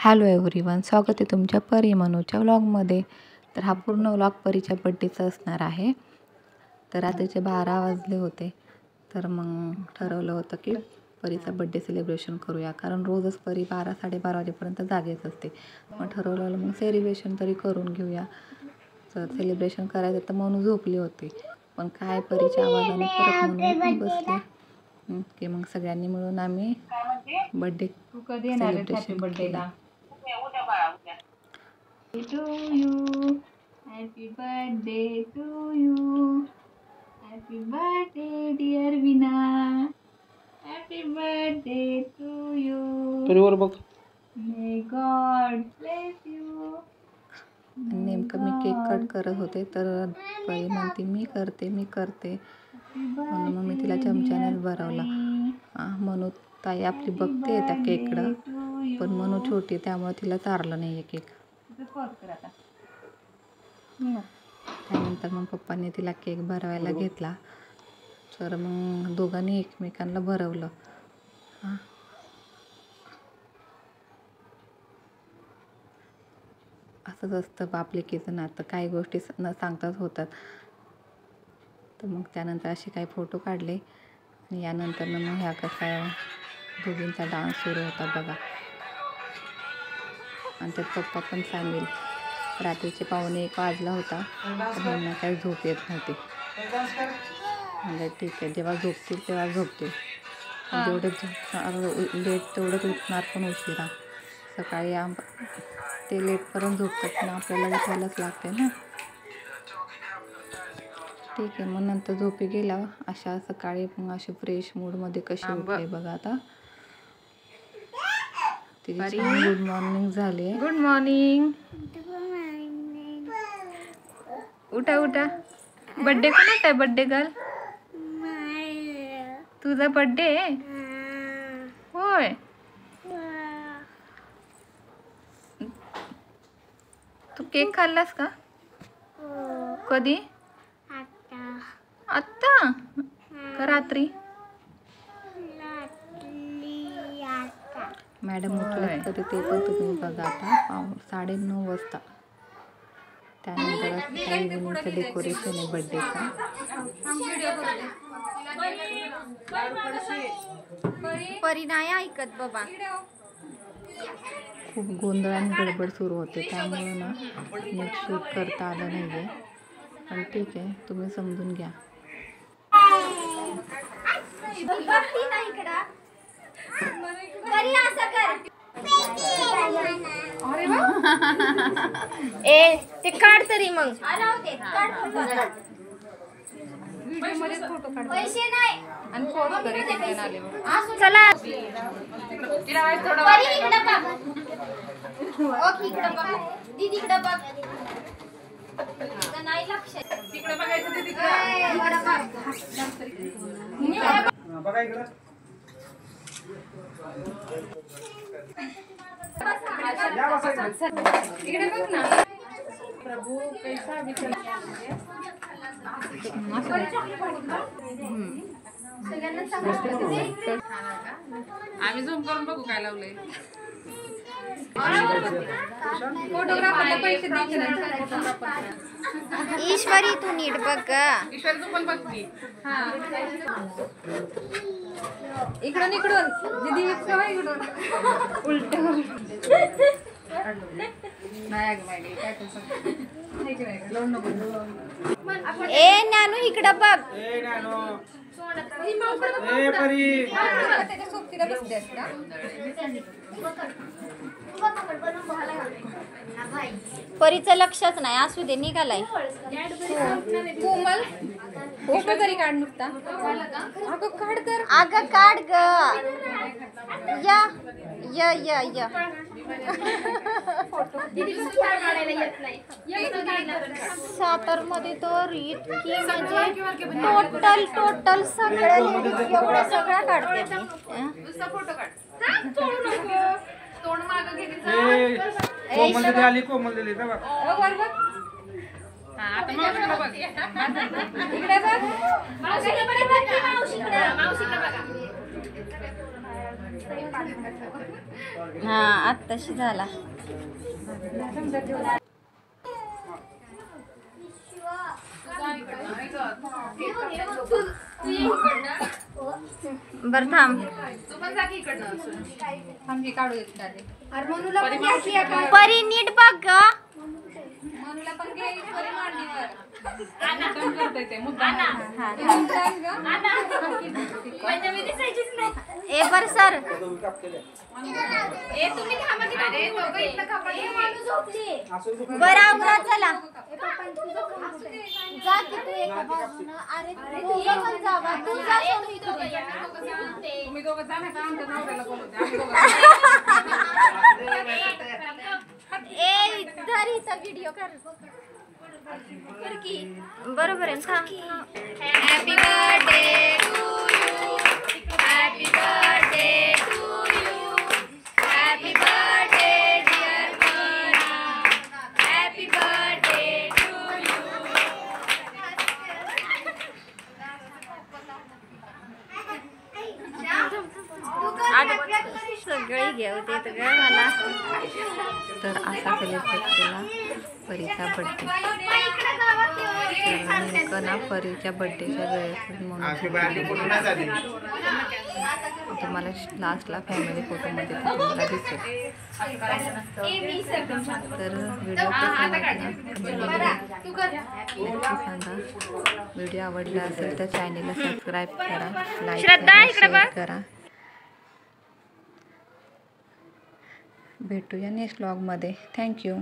Hello everyone, स्वागत आहे तुमच्या परी मनूच्या व्लॉगमध्ये. तर हा पूर्ण व्लॉग परीच्या बड्डेचा असणार आहे. तर रात्रीचे 12 वाजले होते. तर मग ठरवलं होतं की परीचा बड्डे सेलिब्रेशन करूया, कारण रोजच परी 12-12:30 वाजेपर्यंत जागेच असते. मग ठरवलं मग सेलिब्रेशन तरी करून घेऊया. तर सेलिब्रेशन करायचं तर मनू झोपली होती, पण काय परीच्या आवाजाने परत म्हणून बसले की मग सगळ्यांनी मिळून आम्ही बड्डे सेलिब्रेशन केलं. To you, happy birthday to you, happy birthday dear Vina, happy birthday to you. May God bless you. नेमकं मी केक कट करत होते, तर परी म्हणते मी करते म्हणून मग मी तिला चमच्यानेच भरवला. मनू ताई आपली बघते त्या केककडं, पण मनू छोटी त्यामुळे तिला चारलं नाही आहे केक. त्यानंतर मग पप्पांनी तिला केक भरवायला घेतला. तर मग दोघांनी एकमेकांना भरवलं. असंच असतं बापलेकीचं नातं, काही गोष्टी न सांगताच होतात. तर मग त्यानंतर असे काही फोटो काढले आणि यानंतर मग ह्या कसा दोघींचा डान्स सुरू होता बघा. आणि त्यात पप्पा पण सामील. रात्रीचे 1:15 वाजला होता, तर यांना काही झोप येत नव्हती. म्हणजे ठीक आहे, जेव्हा झोपतील तेव्हा झोपतील, जेवढे झोपणार लेट तेवढंच उठणार पण उशिरा. सकाळी ते लेटपर्यंत झोपतात, पण आपल्याला उठायलाच लागते ना. ठीक आहे, मग नंतर झोपी गेला. अशा सकाळी मग असे फ्रेश मूडमध्ये कशी उठले बघा. आता तिची गुड मॉर्निंग झाली. Good morning. उठा उठा. बर्थडे कोणाचा आहे? बर्थडे गर्ल तुझा बर्थडे आहे होय. तू केक खाल्लास का? कधी? आत्ता का रात्री? मॅडम उठले कधी ते पण तुम्ही बघा. आता 9:30 वाजता. त्यानंतर काही इव्हिनिंगचं डेकोरेशन आहे बड्डेचं. परी नाही ऐकत बाबा. खूप गोंधळ आणि गडबड सुरू होते, त्यामुळे ना नीट शूट करता आलं नाही आहे. पण ठीक आहे, तुम्ही समजून घ्या. ए ते काढ तरी मग. पैसे नाही आणि फोन करी चला. दीदीकडे बघ. नाही लक्ष तिकडे बघायचं. तिकडे बघ ना. प्रभू कैसा आम्ही झूम करून बघू काय लावलंय. फोटोग्राफरला पैसे ईश्वरी तू नीट बघ. ईश्वरी तू पण बघ की. इकडून दीदी इकडून उलट ए नानू इकडं बघ. परीचं लक्षच नाही. असू दे, निघालाय. कोमल फोटो तरी काढ नुसता. अगं काढ तर. अगं काढ ग. या सातारमध्ये तर इतकी म्हणजे टोटल सगळ्या एवढ्या सगळ्या काढते मी. फोटो काढ. तोंड मागं घे. आता मावशीला बघ. इकडे बघ. मावशीला बघ. हा आत्ताशी झाला. बर थांब. परी नीट बघ ग. ए बर सर. बर आवरा चला. जा की तू एका बाजूनं. अरे दोघं पण जावा. तू जा तुम्ही दोघं जा ना. ए धर इथं व्हिडिओ कर की. बरोबर आहे. Happy birthday to you. Happy birthday to you. Happy birthday dear Mana. Happy birthday to you. सगळे घेऊ ते मला. तर असा सेलिब्रेट केला परीचा बड्डे. नेमकं ना परीच्या बड्डेच्या वेळेस तुम्हाला लास्टला फॅमिली फोटोमध्ये तुम्हाला दिसेल. तर व्हिडिओ नक्की सांगा. व्हिडिओ आवडला असेल तर चॅनेलला सबस्क्राईब करा, लाईक करा, शेअर करा. भेटूया नेक्स्ट व्लॉगमध्ये. थँक्यू.